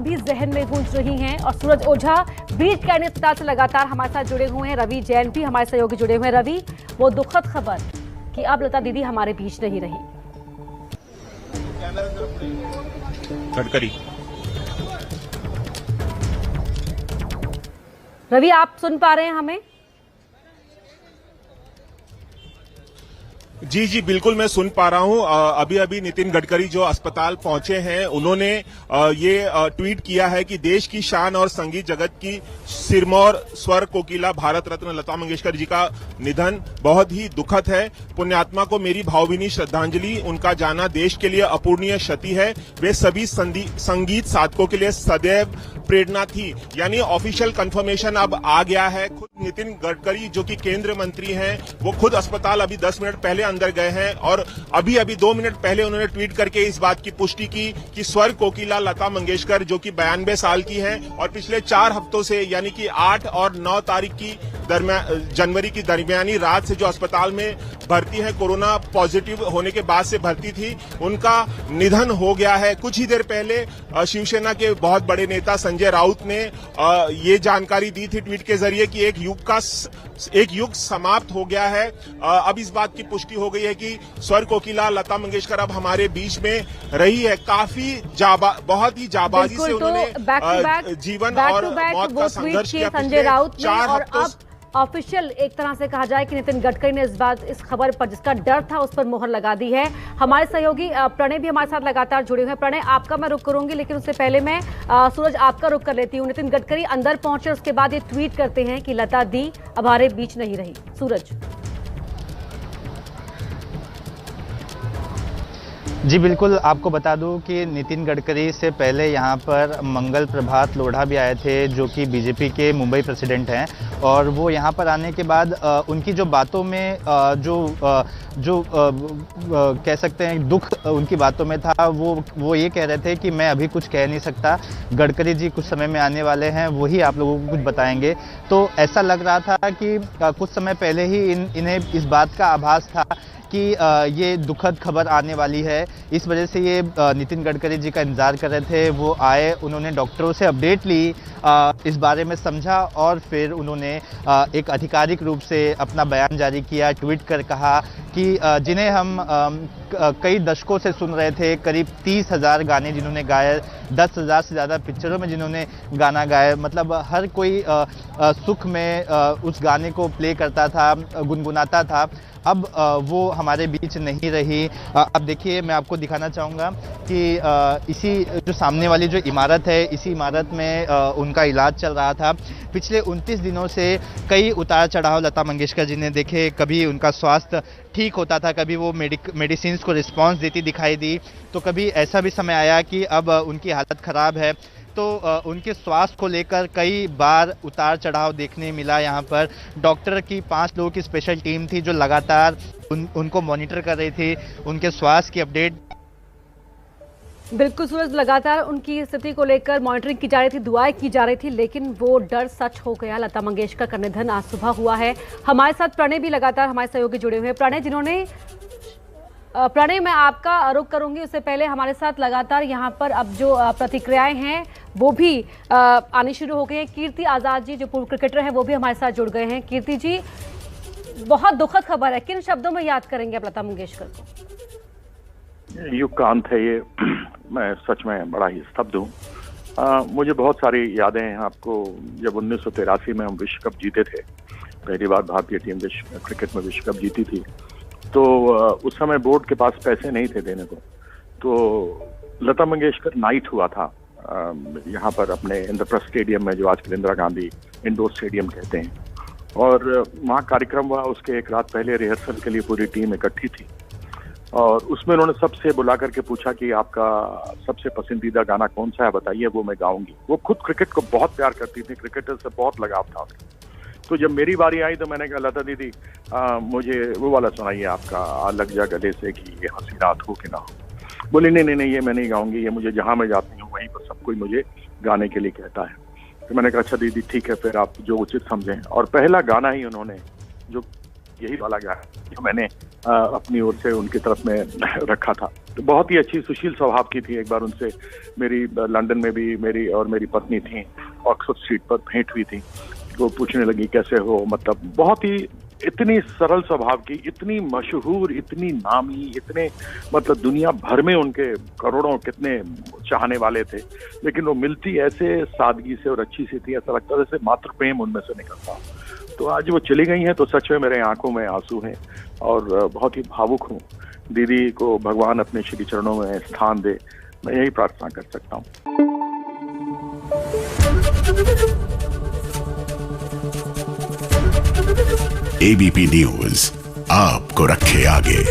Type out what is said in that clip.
भी जहन में गूंज रही हैं और सूरज ओझा बीट कैंट अस्पताल से लगातार हमारे साथ जुड़े हुए हैं। रवि जैन भी हमारे सहयोगी जुड़े हुए हैं। रवि, वो दुखद खबर कि अब लता दीदी हमारे बीच नहीं रही। गडकरी, रवि, आप सुन पा रहे हैं हमें? जी जी बिल्कुल मैं सुन पा रहा हूं। अभी अभी नितिन गडकरी जो अस्पताल पहुंचे हैं, उन्होंने ये ट्वीट किया है कि देश की शान और संगीत जगत की सिरमौर स्वर कोकिला भारत रत्न लता मंगेशकर जी का निधन बहुत ही दुखद है। पुण्यात्मा को मेरी भावभीनी श्रद्धांजलि। उनका जाना देश के लिए अपूरणीय क्षति है। वे सभी संगीत साधकों के लिए सदैव प्रेरणा थी। यानी ऑफिशियल कंफर्मेशन अब आ गया है। खुद नितिन गडकरी जो कि केंद्रीय मंत्री हैं, वो खुद अस्पताल अभी 10 मिनट पहले अंदर गए हैं और अभी 2 मिनट पहले उन्होंने ट्वीट करके इस बात की पुष्टि की कि स्वर कोकिला लता मंगेशकर जो कि 92 साल की हैं और पिछले 4 हफ्तों से यानी कि 8 और 9 तारीख की जनवरी की दरमियानी रात से जो अस्पताल में भर्ती है, कोरोना पॉजिटिव होने के बाद से भर्ती थी, उनका निधन हो गया है। कुछ ही देर पहले शिवसेना के बहुत बड़े नेता संजय राउत ने ये जानकारी दी थी ट्वीट के जरिए कि एक युग समाप्त हो गया है। अब इस बात की पुष्टि हो गई है कि स्वर कोकिला लता मंगेशकर अब हमारे बीच में रही है। काफी बहुत ही जाबाजी से उन्होंने जीवन और मौत का संघर्ष किया संजय राउत ने। 4 और हफ्तों अब ऑफिशियल एक तरह से कहा जाए कि नितिन गडकरी ने इस खबर पर, जिसका डर था, उस पर मोहर लगा दी है। हमारे सहयोगी प्रणय भी हमारे साथ लगातार जुड़े हुए हैं। प्रणय, आपका मैं रुख करूंगी, लेकिन उससे पहले मैं सूरज आपका रुख कर लेती हूँ। नितिन गडकरी अंदर पहुंचे, उसके बाद ये ट्वीट करते हैं कि लता दी अब हमारे बीच नहीं रही। सूरज जी बिल्कुल, आपको बता दूं कि नितिन गडकरी से पहले यहाँ पर मंगल प्रभात लोढ़ा भी आए थे, जो कि बीजेपी के मुंबई प्रेसिडेंट हैं। और वो यहाँ पर आने के बाद उनकी जो बातों में जो कह सकते हैं दुख उनकी बातों में था, वो ये कह रहे थे कि मैं अभी कुछ कह नहीं सकता, गडकरी जी कुछ समय में आने वाले हैं, वही आप लोगों को कुछ बताएंगे। तो ऐसा लग रहा था कि कुछ समय पहले ही इन्हें इस बात का आभास था कि ये दुखद खबर आने वाली है। इस वजह से ये नितिन गडकरी जी का इंतज़ार कर रहे थे। वो आए, उन्होंने डॉक्टरों से अपडेट ली, इस बारे में समझा और फिर उन्होंने एक आधिकारिक रूप से अपना बयान जारी किया। ट्वीट कर कहा कि जिन्हें हम कई दशकों से सुन रहे थे, करीब 30,000 गाने जिन्होंने गाए, 10,000 से ज़्यादा पिक्चरों में जिन्होंने गाना गाए, मतलब हर कोई सुख में उस गाने को प्ले करता था, गुनगुनाता था। अब वो हमारे बीच नहीं रही। अब देखिए, मैं आपको दिखाना चाहूँगा कि इसी जो सामने वाली जो इमारत है, इसी इमारत में उनका इलाज चल रहा था। पिछले 29 दिनों से कई उतार चढ़ाव लता मंगेशकर जी ने देखे। कभी उनका स्वास्थ्य ठीक होता था, कभी वो मेडिसिन को रिस्पॉन्स देती दिखाई दी, तो कभी ऐसा भी समय आया कि अब उनकी हालत ख़राब है। तो उनके स्वास्थ्य को लेकर कई बार उतार चढ़ाव देखने मिला। यहाँ पर डॉक्टर की 5 लोगों की स्पेशल टीम थी जो लगातार उनको मॉनिटर कर रही थी, उनके स्वास्थ्य की अपडेट। बिल्कुल सूरज, लगातार उनकी स्थिति को लेकर मॉनिटरिंग की जा रही थी, दुआएं की जा रही थी, लेकिन वो डर सच हो गया। लता मंगेशकर का निधन आज सुबह हुआ है। हमारे साथ प्रणय भी लगातार हमारे सहयोगी जुड़े हुए हैं। प्रणय, मैं आपका रुख करूंगी, उससे पहले हमारे साथ लगातार यहाँ पर अब जो प्रतिक्रियाएं हैं वो भी आनी शुरू हो गई हैं। कीर्ति आजाद जी जो पूर्व क्रिकेटर हैं, वो भी हमारे साथ जुड़ गए हैं। कीर्ति जी, बहुत दुखद खबर है, किन शब्दों में याद करेंगे आप लता मंगेशकर को? युग का अंत है ये। मैं सच में बड़ा ही स्तब्ध हूँ। मुझे बहुत सारी यादें हैं। आपको जब 1983 में हम विश्व कप जीते थे, पहली बार भारतीय टीम क्रिकेट में विश्व कप जीती थी, तो उस समय बोर्ड के पास पैसे नहीं थे देने को। तो लता मंगेशकर नाइट हुआ था यहाँ पर अपने इंद्रप्रस्थ स्टेडियम में, जो आजकल इंदिरा गांधी इंडोर स्टेडियम कहते हैं। और वहाँ कार्यक्रम हुआ, उसके एक रात पहले रिहर्सल के लिए पूरी टीम इकट्ठी थी और उसमें उन्होंने सबसे बुला करके पूछा कि आपका सबसे पसंदीदा गाना कौन सा है, बताइए, वो मैं गाऊंगी। वो खुद क्रिकेट को बहुत प्यार करती थी, क्रिकेटर से बहुत लगाव था। तो जब मेरी बारी आई तो मैंने कहा, लता दीदी मुझे वो वाला सुनाइए आपका, लग जा गले से कि ये हंसी रात हो कि ना हो। बोली नहीं ये मैं नहीं गाऊंगी, ये मुझे जहाँ मैं जाती हूँ वहीं पर सब कोई मुझे गाने के लिए कहता है। तो मैंने कहा अच्छा दीदी ठीक है, फिर आप जो उचित समझें। और पहला गाना ही उन्होंने जो यही वाला गाना जो मैंने अपनी ओर से उनकी तरफ में रखा था, तो बहुत ही अच्छी सुशील स्वभाव की थी। एक बार उनसे मेरी लंदन में भी मेरी पत्नी थी, ऑक्सफोर्ड स्ट्रीट पर भेंट हुई थी। वो पूछने लगी कैसे हो, मतलब बहुत ही इतनी सरल स्वभाव की, इतनी मशहूर, इतनी नामी, इतने मतलब दुनिया भर में उनके करोड़ों कितने चाहने वाले थे, लेकिन वो मिलती ऐसे सादगी से और अच्छी सी थी, ऐसा लगता था जैसे मातृ प्रेम उनमें से निकलता। तो आज वो चली गई हैं तो सच में मेरे आंखों में आंसू हैं और बहुत ही भावुक हूँ। दीदी को भगवान अपने श्री चरणों में स्थान दे, मैं यही प्रार्थना कर सकता हूँ। एबीपी न्यूज आपको रखे आगे।